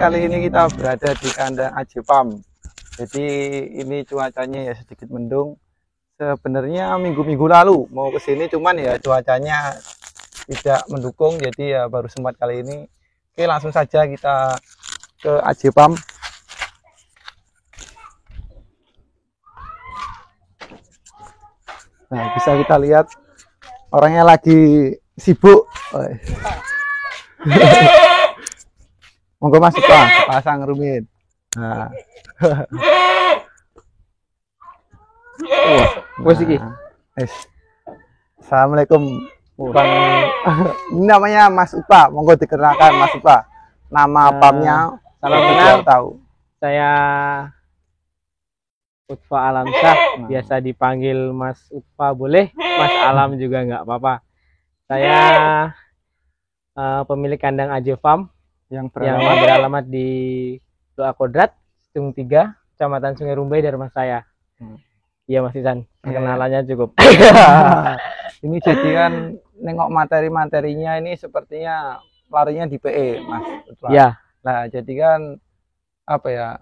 kali ini kita berada di kandang Ajepam. Jadi ini cuacanya ya sedikit mendung. Sebenarnya minggu-minggu lalu mau ke sini, cuman ya cuacanya tidak mendukung, jadi ya baru sempat kali ini. Oke, langsung saja kita ke Ajepam. Nah, bisa kita lihat orangnya lagi sibuk. Monggo Mas Pak, pasang rumit. Nah. Wes iki. Assalamualaikum. Bang, ini namanya Mas Upa. Monggo dikenalkan Mas Upa. Nama pamnya salam kenal. Tahu. Saya Utfa Alamsyah, biasa dipanggil Mas Utfa boleh, Mas Alam juga nggak apa-apa. Saya pemilik kandang Ajepam yang beralamat di Doa Kodrat, Tung 3, Kecamatan Sungai Rumbai, dari Mas saya. Iya Mas Isan, perkenalannya cukup. Ini jadi kan nengok materi-materinya ini sepertinya larinya di PE, Mas. Iya. Nah, jadi kan apa ya?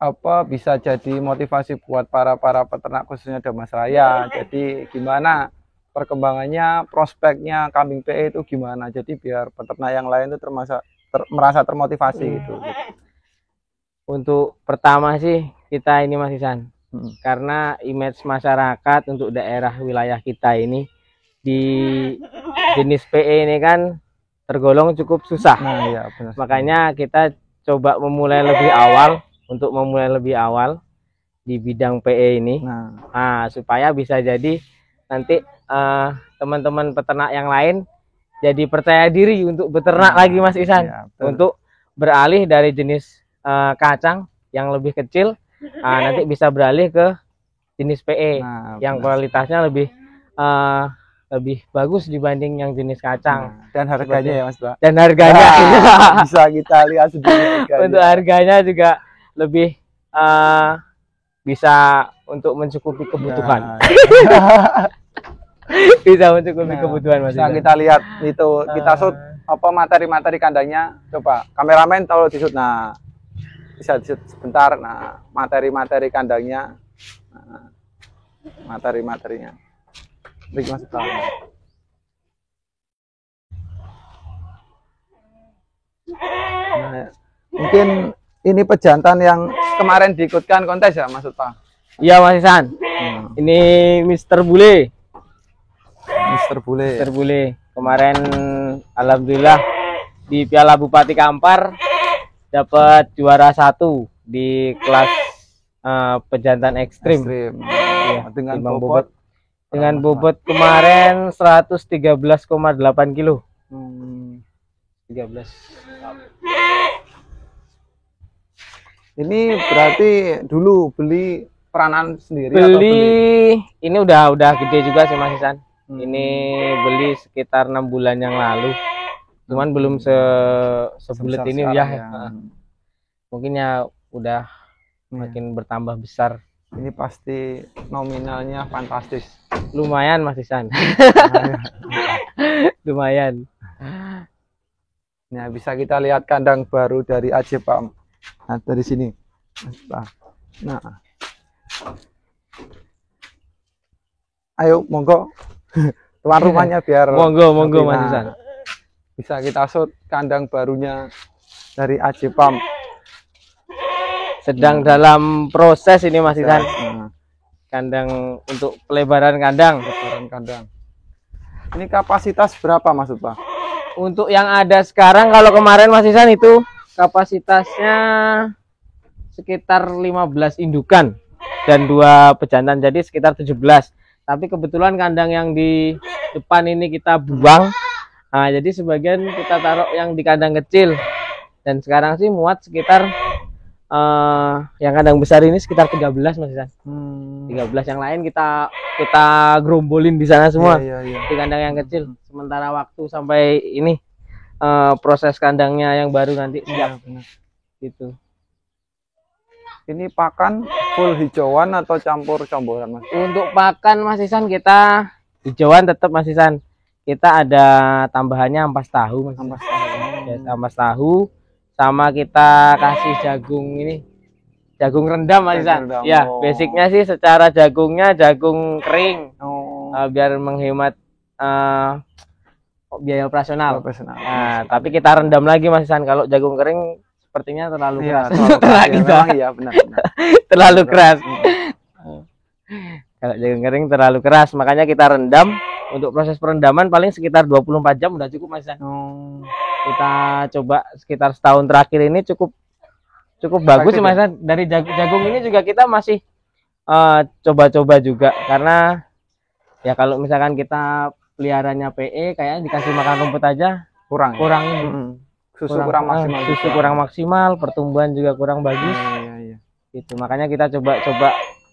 Apa bisa jadi motivasi buat para peternak khususnya Damas Raya. Jadi gimana perkembangannya, prospeknya kambing PE itu gimana? Jadi biar peternak yang lain itu merasa termotivasi gitu. Untuk pertama sih kita ini Mas Isan, karena image masyarakat untuk daerah wilayah kita ini di jenis PE ini kan tergolong cukup susah. Nah, iya, benar. Makanya kita coba memulai lebih awal, di bidang PE ini. Nah, supaya bisa jadi nanti teman-teman peternak yang lain jadi percaya diri untuk beternak lagi Mas Isan, ya, untuk beralih dari jenis kacang yang lebih kecil, nanti bisa beralih ke jenis PE yang kualitasnya lebih bagus dibanding yang jenis kacang. Dan harganya ya Mas Pak. Dan harganya bisa kita lihat sedikit. Untuk harganya juga lebih bisa untuk mencukupi kebutuhan. Bisa mencukupi kebutuhan Mas. Bisa kita lihat itu, kita shoot apa materi-materi kandangnya. Coba kameramen tolong di shoot. Nah, bisa di shoot sebentar. Nah, materi-materi kandangnya. Nah, materi-materinya. Baik Mas. Nah, mungkin ini pejantan yang kemarin diikutkan kontes ya Mas Utpa? Iya Mas Isan. Ini Mr. Bule. Mr. Bule. Kemarin alhamdulillah di Piala Bupati Kampar dapat juara 1 di kelas pejantan ekstrim. Ya, dengan bobot kemarin 113,8 kilo. 13. Ini berarti dulu beli peranan sendiri atau beli? Ini udah gede juga sih Mas Isan. Ini beli sekitar 6 bulan yang lalu. Cuman belum sebulet ini ya. Mungkin ya udah makin bertambah besar. Ini pasti nominalnya fantastis. Lumayan Mas Isan. Lumayan. Nah, bisa kita lihat kandang baru dari Ajepam. Nah, dari sini. Nah. Ayo monggo. Tuan rumahnya biar monggo Mas Isan. Bisa kita shoot kandang barunya dari Ajepam. Sedang dalam proses ini Mas Isan. Kandang untuk pelebaran kandang. Ini kapasitas berapa Mas Pak? Untuk yang ada sekarang, kalau kemarin Mas Isan itu kapasitasnya sekitar 15 indukan dan 2 pejantan, jadi sekitar 17. Tapi kebetulan kandang yang di depan ini kita buang. Nah, jadi sebagian kita taruh yang di kandang kecil. Dan sekarang sih muat sekitar yang kandang besar ini sekitar 13 Mas Isan. 13 yang lain kita gerombolin di sana semua. Di kandang yang kecil. Sementara waktu sampai ini proses kandangnya yang baru nanti siap. Gitu. Ini pakan full hijauan atau campur campuran Mas? Untuk pakan Mas Isan kita hijauan tetap Mas Isan. Kita ada tambahannya ampas tahu Mas. Ampas tahu. Ya, ampas tahu sama kita kasih jagung ini, jagung rendam Mas Isan. Ya, basicnya sih secara jagungnya jagung kering, biar menghemat biaya operasional. Nah, tapi kita rendam lagi Mas Isan. Kalau jagung kering sepertinya terlalu keras. Terlalu keras. Kalau jagung kering terlalu keras, makanya kita rendam. Untuk proses perendaman paling sekitar 24 jam udah cukup Mas Isan. Kita coba sekitar setahun terakhir ini cukup bagus sih Mas Isan. Dari jagung ini juga kita masih coba-coba juga, karena ya kalau misalkan kita peliharanya PE kayaknya dikasih makan rumput aja kurang ini. Susu kurang maksimal, pertumbuhan juga kurang bagus. Gitu. Makanya kita coba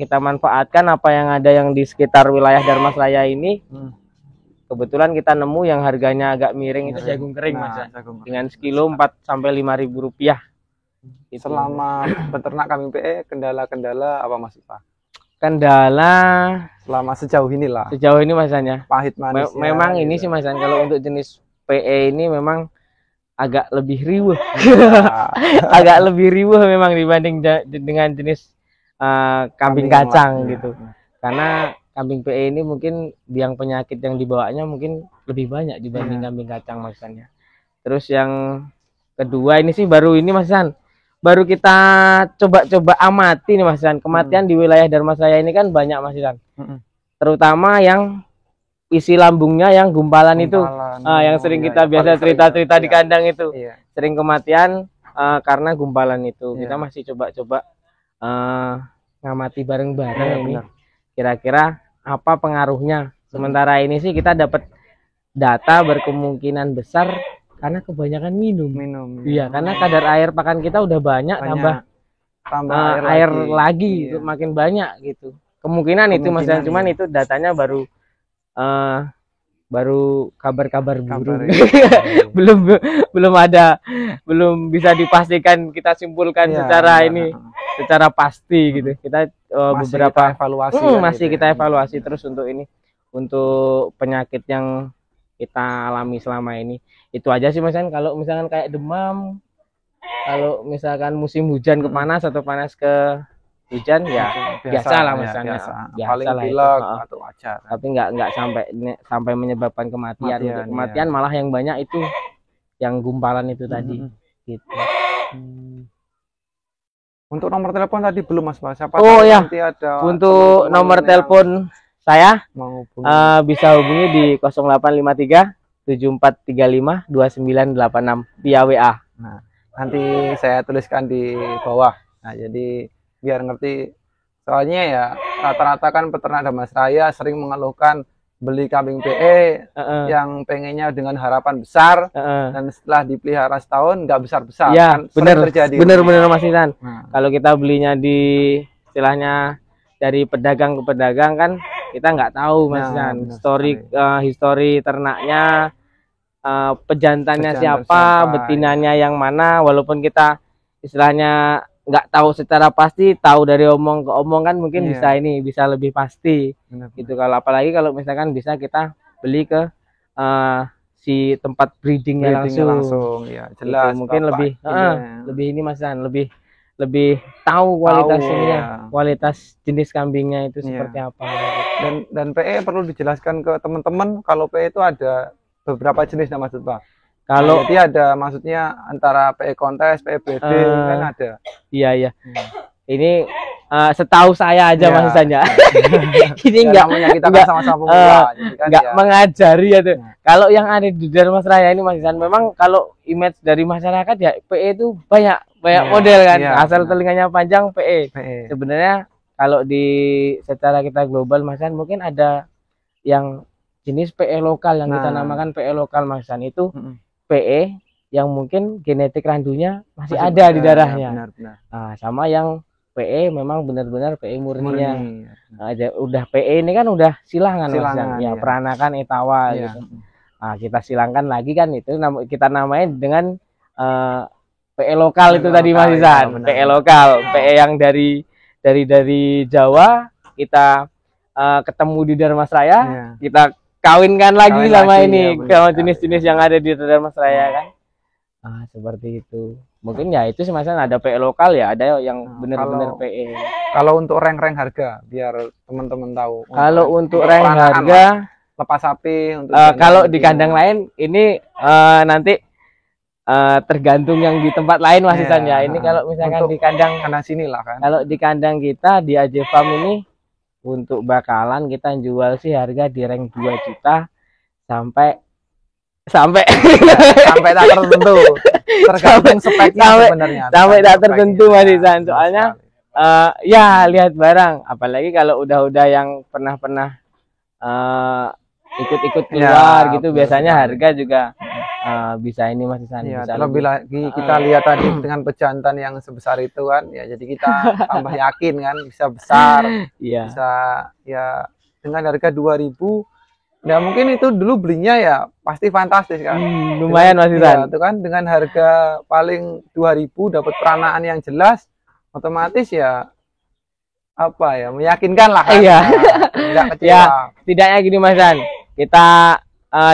kita manfaatkan apa yang ada yang di sekitar wilayah Dharmasraya ini. Kebetulan kita nemu yang harganya agak miring itu jagung kering Mas. Dengan sekilo 4 sampai 5.000 rupiah. Gitu. Selama beternak kambing PE kendala-kendala apa Mas Pak? Kendala selama sejauh inilah. Sejauh ini Mas ya. Pahit manis. Memang ini sih Mas, kalau untuk jenis PE ini memang agak lebih riweh. Agak lebih riweh memang dibanding dengan jenis kambing kacang gitu. Karena kambing PE ini mungkin biang penyakit yang dibawanya mungkin lebih banyak dibanding kambing kacang Mas San ya. Terus yang kedua ini sih baru ini Mas San, baru kita coba-coba amati nih Mas San. Kematian di wilayah Dharmasraya ini kan banyak Mas San. Terutama yang isi lambungnya yang gumpalan itu. Yang sering kita biasa cerita-cerita di kandang itu. Sering kematian karena gumpalan itu. Kita masih coba-coba ngamati bareng-bareng ini. Kira-kira apa pengaruhnya? Sementara ini sih kita dapat data berkemungkinan besar karena kebanyakan minum. Iya, karena kadar air pakan kita udah banyak. tambah air lagi makin banyak gitu. Kemungkinan itu Mas, cuman itu datanya baru kabar-kabar burung. belum bisa dipastikan, kita simpulkan secara pasti gitu. Kita beberapa evaluasi masih kita evaluasi terus untuk ini, untuk penyakit yang kita alami selama ini. Itu aja sih Mas. Kalau misalkan kayak demam, kalau misalkan musim hujan ke panas atau panas ke hujan ya biasa lah Mas. Paling pilek atau wajar. Tapi nggak sampai menyebabkan kematian. Untuk kematian malah yang banyak itu yang gumpalan itu tadi. Gitu. Untuk nomor telepon tadi belum Mas. Siapa nanti ada untuk nomor telepon saya bisa hubungi di 0853 7435 2986 via WA. Nah, nanti saya tuliskan di bawah. Nah, jadi biar ngerti, soalnya ya rata-rata kan peternak Dharmasraya sering mengeluhkan beli kambing PE yang pengennya dengan harapan besar dan setelah dipelihara setahun nggak besar-besar. Ya, kan bener Mas Isan. Kalau kita belinya di istilahnya dari pedagang ke pedagang kan kita nggak tahu Mas Isan histori ternaknya, pejantannya siapa, betinanya yang mana. Walaupun kita istilahnya nggak tahu secara pasti, tahu dari omong ke omong kan mungkin bisa lebih pasti. Gitu. Kalau apalagi kalau misalkan bisa kita beli ke si tempat breedingnya langsung. Ya, jelas. Gitu. Mungkin lebih ini Mas Isan, lebih tahu kualitasnya, kualitas jenis kambingnya itu seperti apa. Dan PE perlu dijelaskan ke teman-teman, kalau PE itu ada beberapa jenis Mas Pak. Kalau jadi ada maksudnya antara PE kontes, PE breeding kan ada. Iya. Ini setahu saya aja Mas Isan ya. Ini kita kan sama-sama pemula, enggak mengajari ya tuh. Kalau yang ada di Dharmasraya ini Mas Isan, memang kalau image dari masyarakat ya PE itu banyak model kan. Asal telinganya panjang PE. Sebenarnya kalau secara kita global Mas Isan, mungkin ada yang jenis PE lokal yang kita namakan PE lokal Mas Isan, itu PE yang mungkin genetik randunya masih ada di darahnya. Nah, sama yang PE memang benar-benar PE murninya. Udah PE ini kan udah silangan Mas Isan. Ya, peranakan etawa gitu. Nah, kita silangkan lagi kan, itu kita namain dengan PE lokal itu tadi Mas Isan. PE lokal, PE yang dari Jawa kita ketemu di Dharmasraya, kita kawinkan lagi sama ini, kalau jenis-jenis yang ada di Dharmasraya kan. Seperti itu. Mungkin ya itu sih Mas, ada PE lokal ya, ada yang Nah, benar-benar kalau PE. kalau untuk rank-rank harga biar teman-teman tahu. Kalau untuk rank peranaan harga lah, lepas sapi untuk kalau jantan di itu. kandang lain ini nanti tergantung yang di tempat lain Mas Iya, Isan ya. Ini kalau misalkan untuk di kandang sini lah kan. kalau di kandang kita di AJ Farm ini untuk bakalan kita jual sih harga di rank 2 juta sampai sampai tak tertentu, tergantung speknya sebenarnya. Sampai tak tertentu Mas Isan. Soalnya ya lihat barang, apalagi kalau udah yang pernah ikut-ikut keluar gitu, biasanya harga juga bisa ini Mas Isan. Ya, bisa terlebih lagi kita lihat tadi dengan pejantan yang sebesar itu kan, ya jadi kita tambah yakin kan bisa besar, bisa ya dengan harga 2.000. Ya mungkin itu dulu belinya ya pasti fantastis kan. Lumayan Mas Isan. Ya, itu kan dengan harga paling 2.000 dapat peranaan yang jelas, otomatis ya apa ya meyakinkan lah kan. Iya. Enggak kecewa. Ya, tidaknya gini Mas Isan. Kita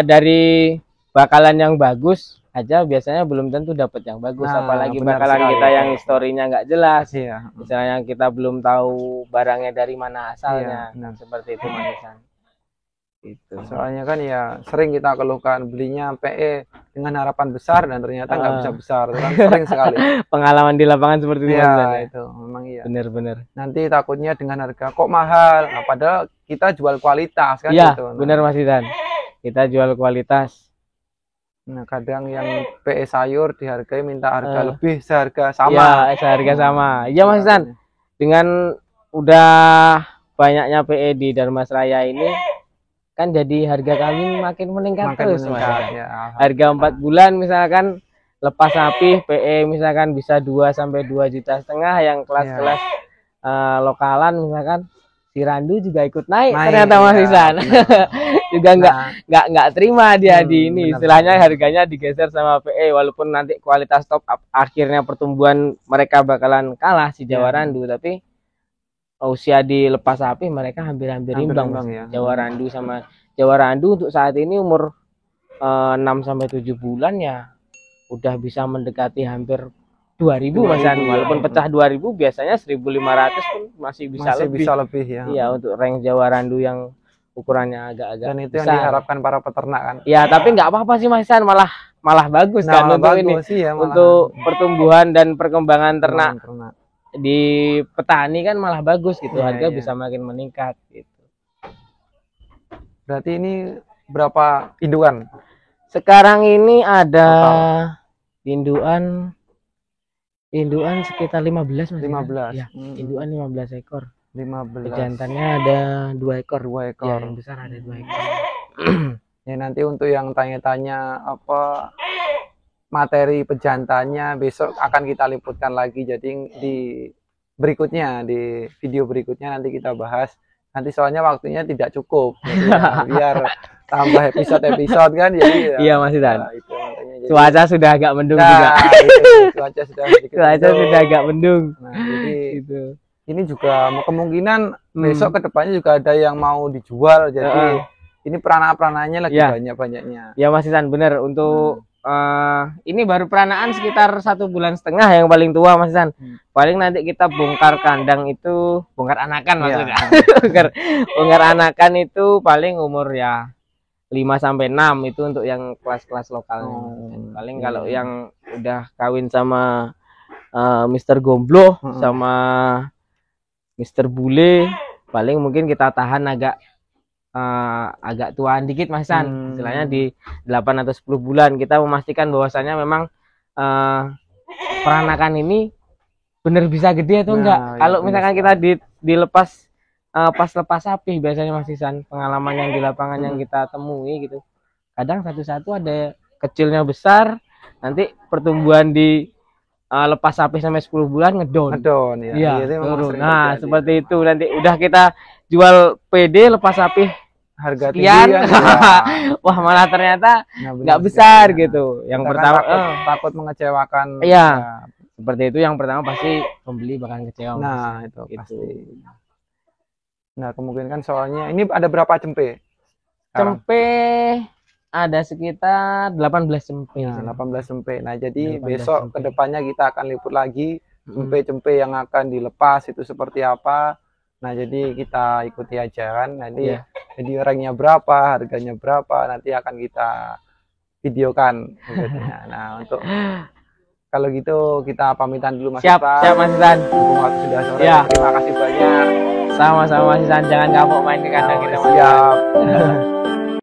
dari bakalan yang bagus aja biasanya belum tentu dapat yang bagus, apalagi bakalan kita yang historinya nggak jelas. Iya. Misalnya kita belum tahu barangnya dari mana asalnya. Seperti itu Mas Isan. Itu. Soalnya kan ya sering kita keluhkan belinya PE dengan harapan besar dan ternyata nggak bisa besar, kan sering sekali. Pengalaman di lapangan seperti itu. Ya, itu memang iya. Bener-bener. Nanti takutnya dengan harga kok mahal, nah, padahal kita jual kualitas kan ya, gitu. Nah, bener Mas Isan. Kita jual kualitas. Nah, kadang yang PE sayur dihargai minta harga lebih seharga sama. Ya, seharga sama. Iya Mas Isan. Dengan udah banyaknya PE di Dharmasraya ini kan jadi harga kami makin meningkat terus Mas. Ya, harga 4 bulan misalkan lepas sapi PE misalkan bisa 2 sampai 2,5 juta yang kelas-kelas lokalan misalkan si Randu juga ikut naik ternyata Mas Isan. Juga nggak terima dia di ini istilahnya harganya digeser sama PE walaupun nanti kualitas top up akhirnya pertumbuhan mereka bakalan kalah si Jawa Randu, tapi usia di lepas sapi mereka hampir-hampir imbang ya. Jawa Randu sama Jawa Randu untuk saat ini umur 6 sampai 7 bulan ya udah bisa mendekati hampir 2.000 Mas Isan. Walaupun pecah 2.000 biasanya 1.500 pun masih bisa lebih ya. Iya, untuk rank Jawa Randu yang ukurannya agak-agak dan itu besar. Yang diharapkan para peternak kan. Ya, tapi nggak apa-apa sih Mas Isan, malah bagus kan untuk bagus ini. Sih ya, untuk pertumbuhan dan perkembangan ternak. Di petani kan malah bagus gitu, harga bisa makin meningkat gitu. Berarti ini berapa indukan? Sekarang ini ada indukan sekitar 15 Mas. 15. Ya, indukan 15 ekor. 15. Jantannya ada 2 ekor. 2 ekor. Ya, yang besar ada 2 ekor. Ya nanti untuk yang tanya-tanya apa materi pejantannya besok akan kita liputkan lagi, jadi di berikutnya di video berikutnya nanti kita bahas. Nanti soalnya waktunya tidak cukup ya, biar tambah episode kan jadi ya, iya Mas Isan. Nah, itu makanya jadi, cuaca sudah agak mendung juga. Cuaca sudah sudah agak mendung. Nah, jadi itu ini juga kemungkinan besok kedepannya juga ada yang mau dijual, jadi ini peranaan-peranannya lagi banyak-banyaknya. Ya Mas Isan, bener untuk ini baru peranaan sekitar 1,5 bulan yang paling tua Mas Isan. Paling nanti kita bongkar kandang itu, bongkar anakan maksudnya. Bongkar anakan itu paling umur ya 5 sampai 6 itu untuk yang kelas-kelas lokalnya. Paling kalau yang udah kawin sama Mr. Gomblo sama Mr. Bule, paling mungkin kita tahan agak tuaan dikit Mas Isan, istilahnya di 8 atau 10 bulan kita memastikan bahwasannya memang peranakan ini bener bisa gede atau enggak. Kalau misalkan kita dilepas pas lepas sapi biasanya Mas Isan, pengalaman yang di lapangan yang kita temui gitu, kadang satu-satu ada kecilnya besar, nanti pertumbuhan di lepas sapi sampai 10 bulan ngedon ya, turun. Nah seperti itu, nanti udah kita jual PD lepas sapi harga sekian, tinggi wah malah ternyata nggak besar gitu. Yang pertama takut mengecewakan. Iya, seperti itu. Yang pertama pasti pembeli bakal kecewa. Nah itu pasti. Nah kemungkinan kan soalnya ini ada berapa cempe? Cempe ada sekitar 18 cempe. Nah, 18 cempe. Nah, jadi 18 besok cempe. kedepannya kita akan liput lagi cempe-cempe yang akan dilepas itu seperti apa. Nah, jadi kita ikuti aja kan. Nanti Iya. jadi ranknya berapa, harganya berapa, nanti akan kita videokan maksudnya. Nah, untuk kalau gitu kita pamitan dulu Mas Siap, Isan. siap Mas Isan. Mumpung waktu sudah sore. Ya. Terima kasih banyak. Sama-sama Mas Isan, jangan kapok main ke kandang kita Mas Isan. Siap.